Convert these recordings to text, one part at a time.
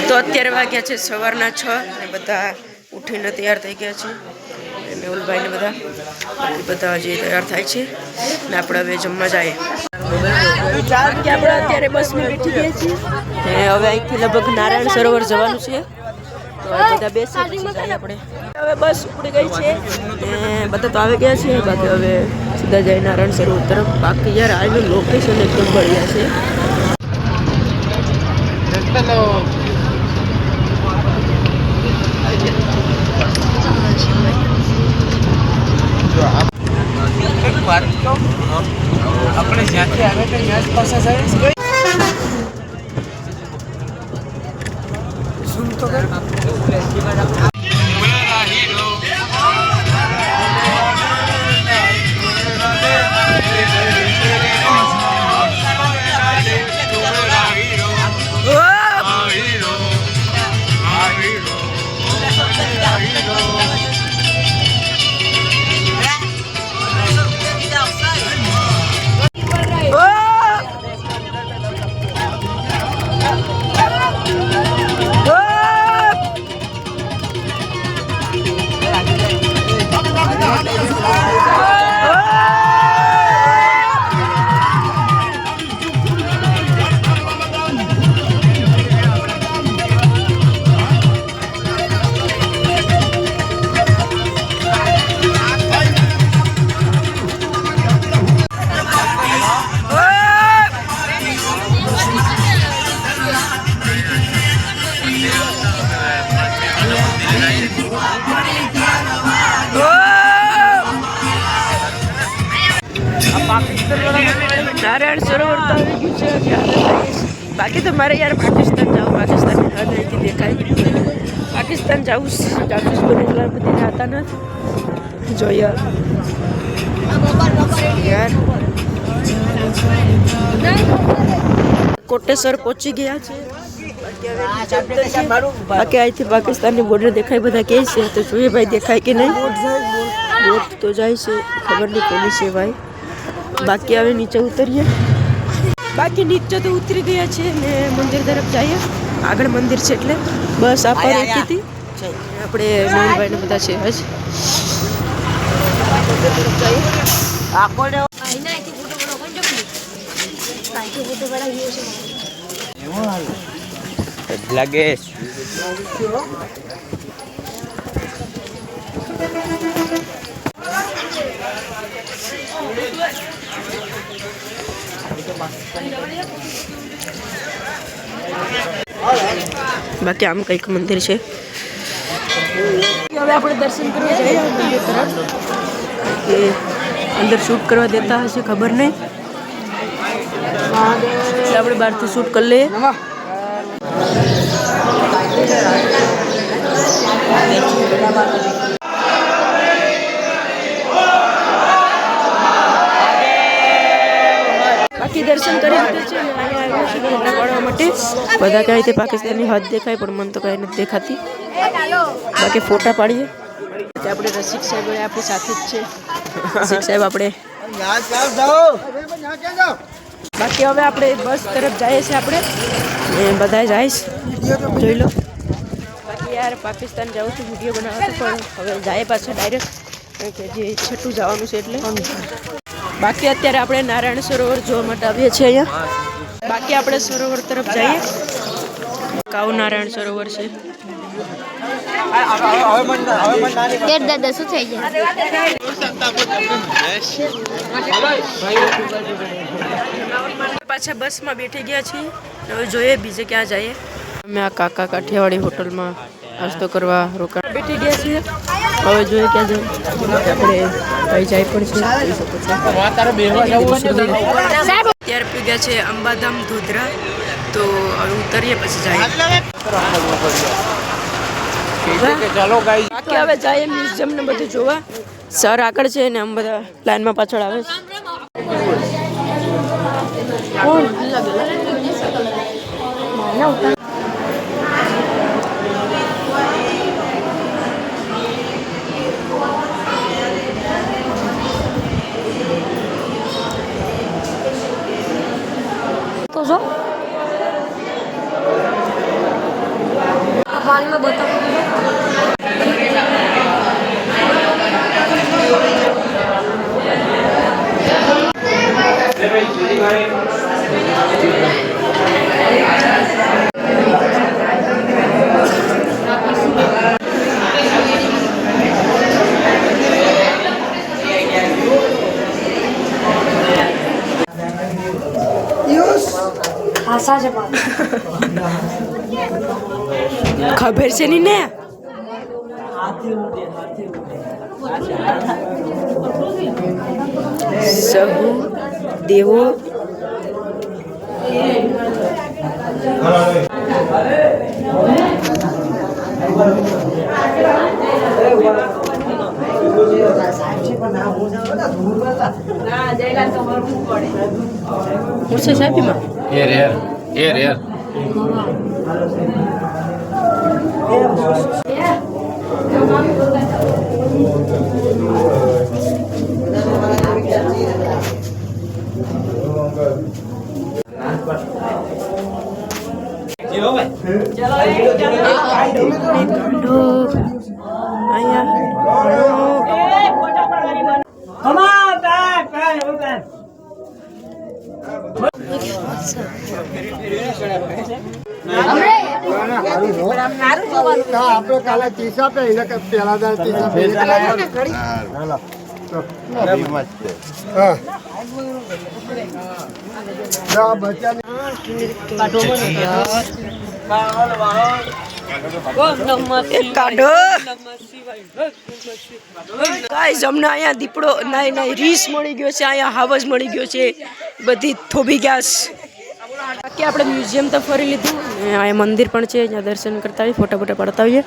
તો અત્યારે વાગ્યા છે સવારના 6 ને બધા ઉઠીને તૈયાર થઈ ગયા છે. મેહુલભાઈ ને બધા હજી તૈયાર થાય છે ને આપણે હવે જમવા જઈએ. બાકી આપણે અત્યારે બસમાં બેઠી ગયા છીએ ને હવે અહીંથી લગભગ નારાયણ સરોવર જવાનું છે. તો બધા બેસી પછી આપણે હવે બસ ઉપડી ગઈ છે ને બધા તો આવી ગયા છે. બાકી હવે સીધા જાય નારાયણ સરોવર તરફ. બાકી યાર આનું લોકેશન એકદમ બઢિયા છે. આપણે જ્યાંથી આવે તો ત્યાં જ પાસે જાય શું તો નારાયણ સરોવર તો આવી ગયું છે. બાકી તો મારે યાર પાકિસ્તાન જવું. પાકિસ્તાનની હદ અહીંથી દેખાય. પાકિસ્તાન જવું જાસૂસ બનેલા બધી હતા નથી જો યાર કોટેશ્વર પહોંચી ગયા છે. બાકી અહીંથી પાકિસ્તાનની બોર્ડર દેખાય. બધા કહે છે તો જોઈએ ભાઈ દેખાય કે નહીં. બોટ તો જાય છે ખબર નહીં કોની છે ભાઈ. બાકી હવે નીચે ઉતરીએ. બાકી નીચે તો ઉતરી ગયા છે ને મંદિર તરફ જઈએ. આગળ મંદિર છે એટલે બસ આ પર હતી આપણે મેહુલભાઈ ને બધા છે હજ લાગે. બાકી આમ કંઈક મંદિર છે. હવે આપણે દર્શન કરવા જઈએ મંદિર તરફ. કે અંદર શૂટ કરવા દેતા હશે ખબર નહીં. આપણે બહારથી શૂટ કરી લઈએ. બાકી દર્શન કરી લીધું છે ને અહીંયા આવ્યા છે ફોટા પાડવા માટે. બધા કહે છે પાકિસ્તાનની હદ દેખાય પણ મને તો કાંઈ નથી દેખાતી. બાકી ફોટા પાડીએ. આપણે રસિક સાહેબ આપણી સાથે જ છે. રસિક સાહેબ આપણે બાકી હવે આપણે બસ તરફ જઈએ છીએ. આપણે બધા જઈશ જોઈ લો. બાકી યાર પાકિસ્તાન જાઉં છું વિડીયો બનાવવા પણ હવે જાય પાછા ડાયરેક્ટ કે જે છઠ્ઠું જવાનું છે એટલે. બાકી અત્યારે આપણે નારાયણ સરોવર જોવા માટે આવીએ છીએ અહીંયા. બાકી આપણે સરોવર તરફ જઈએ. કાવ નારાયણ સરોવર છે. પાછા બસમાં બેઠી ગયા છીએ. હવે જોઈએ બીજે ક્યાં જઈએ. અમે આ કાકા કાઠિયાવાડી હોટલમાં નાસ્તો કરવા રોકાણ બેઠી ગયા છીએ. હવે જોઈએ ક્યાં જઈએ. આપણે કઈ જાય પણ છે જોઈ શકો છો. અત્યારે પી ગયા છે અંબાધામ ધોધરા. તો હવે ઉતરીએ પછી જાય. બાકી હવે જાય મ્યુઝિયમ ને બધું જોવા. સર આગળ છે ને આમ બધા લાઈનમાં પાછળ આવે છે. તો જો માલમાં બતાવો હા સાચે ખબર છે ની ને સહુ દેવો પૂછે સાહેબમાં એર આપણે કાલે તીસા પે પેલા દાળ તીસા પે કાઢો ગાઈસ અમને અહીંયા દીપડો નહીં રીસ મળી ગયો છે અહીંયા હાવજ મળી ગયો છે બધી થોભી ગયા બાકી આપણે મ્યુઝિયમ તો ફરી લીધું અહીંયા મંદિર પણ છે અહીંયા દર્શન કરતા આવીએ ફોટા પાડતા હોઈએ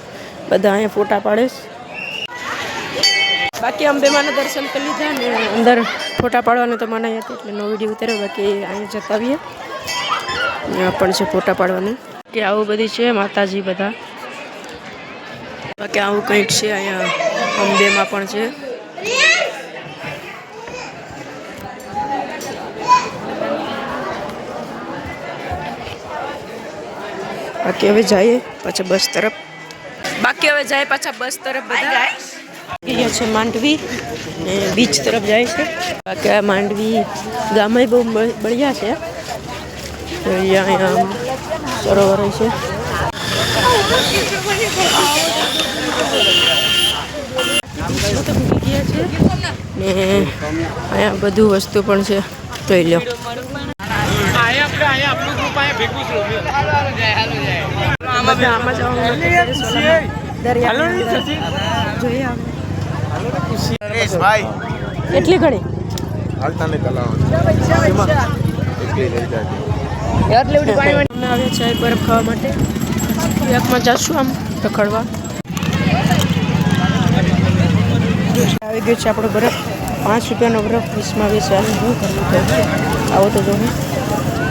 બધા અહીંયા ફોટા પાડે બાકી અંબેમાના દર્શન કરી લીધા ને અંદર ફોટા પાડવાનું તો મનાઈ હતી એટલે નો વિડીયો ઉતાર્યો બાકી અહીંયા જતા આવીએ અહીંયા પણ છે ફોટા પાડવાનું કે આવું બધી છે માતાજી બધા બાકી આવું કંઈક છે અહીંયા અંબેમાં પણ છે બાકી હવે જઈએ પાછા બસ તરફ બધા અહીંયા છે માંડવી ને બીચ તરફ જાય છે બાકી આ માંડવી ગામે બહુ બળિયા છે તો અહીંયા સરોવર છે ને અહીંયા બધું વસ્તુ પણ છે જોઈ લો કેટલી ઘડી આવે છે બરફ ખાવા માટે એકમાં જશું આમ રખડવા આવી ગયો છે આપણો બરફ 5 રૂપિયાનો બરફ 20માં વેચે શું કરવું આવો તો જો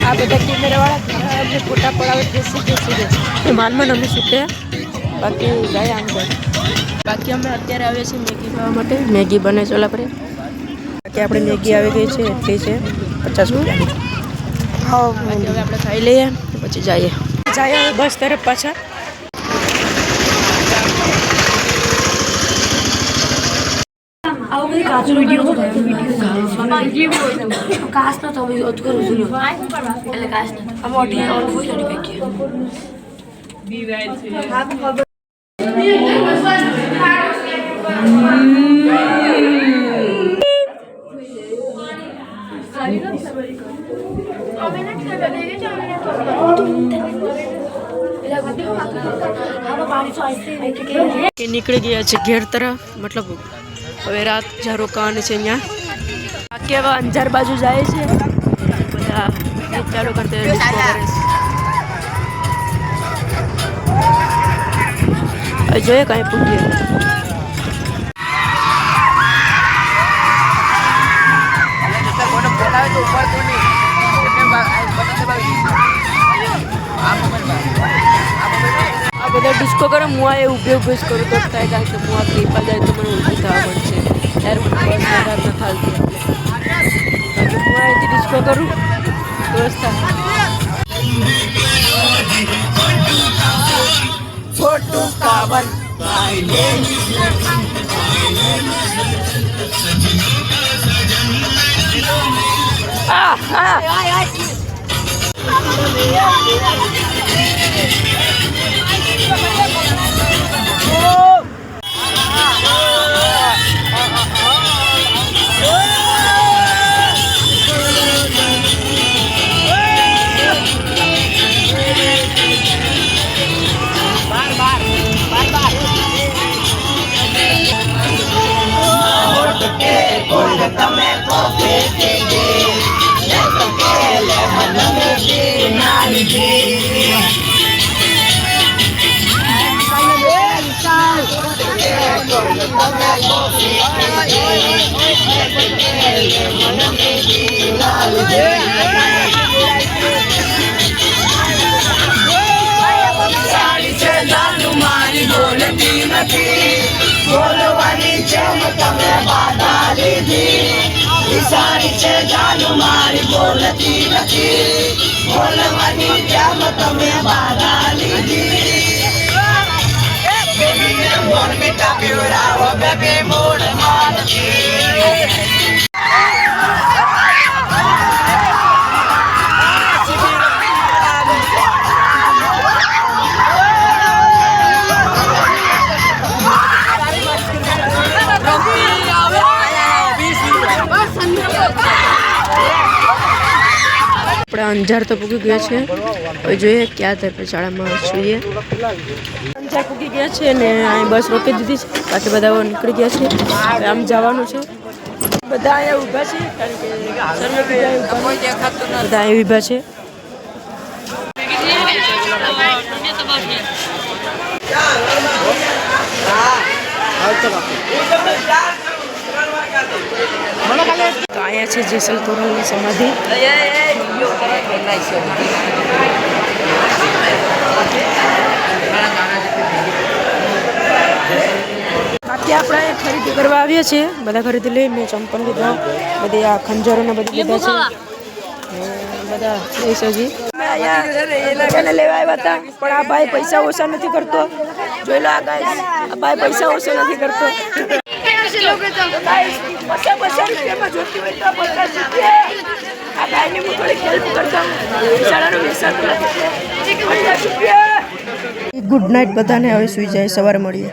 આ બધા કેમેરાવાળા ફોટા પડાવે બેસી માલમાં અમે શૂટે બાકી જાય આમ બાકી અમે અત્યારે આવીએ છીએ મેગી ખાવા માટે મેગી બને ચોલા પર બાકી આપણે મેગી આવી ગઈ છે એટલી છે 50 રૂપિયાની બાકી હવે આપણે ખાઈ લઈએ પછી જઈએ બસ તરફ પાછા આવું કઈ કાચો વિડીયો કાચ ન તો અત કરું છું એટલે કાચ ન આ મોટી ઓર ફૂલની પેકી નીકળી ગયા છે ઘેર તરફ મતલબ હવે રાત જ્યાં રોકાવાની છે અહીંયા બાકી હવે અંજાર બાજુ જાય છે બધા ચાલુ કરતા જોઈએ કાંઈ પૂછીએ આ બધા ડિસ્કો કરે હું આ ઊભે ઊભે જ કરું તો થાય કારણ કે હું આ પીપા જાય તો મને ઊભી થવા પડશે ત્યારે મને બસ રાત ન થાલતી એટલે હું અહીંથી ડિસ્કો કરું દોસ્ત ફોટો આપણે અંજાર તો પૂકી ગયા છે. હવે જોઈએ ક્યાં થાય શાળામાં જોઈએ. અંજાર પૂકી ગયા છે ને અહીં બસ રોકી દીધી છે. બાકી બધા નીકળી ગયા છે. હવે આમ જવાનું છે. બધા અહીંયા ઊભા છે કારણ કે બધા અહીં ઊભા છે. તો અહીંયા છે જેસલ તોરલની સમાધિ. બાકી આપણે ખરીદી કરવા આવીએ છીએ. બધા ખરીદી લઈ. મેં ચંપલ લીધા, બધી આ ખંજરો ને બધી લીધા છે. બધા લઈશ હજી. લેવા આવ્યા હતા પણ આ ભાઈ પૈસા ઓછા નથી કરતો. જોઈ લો આ ગાઈસ, આ ભાઈ પૈસા ઓછા નથી કરતો. ગુડ નાઇટ બધાને. હવે સુઈ જાય, સવારે મળીએ.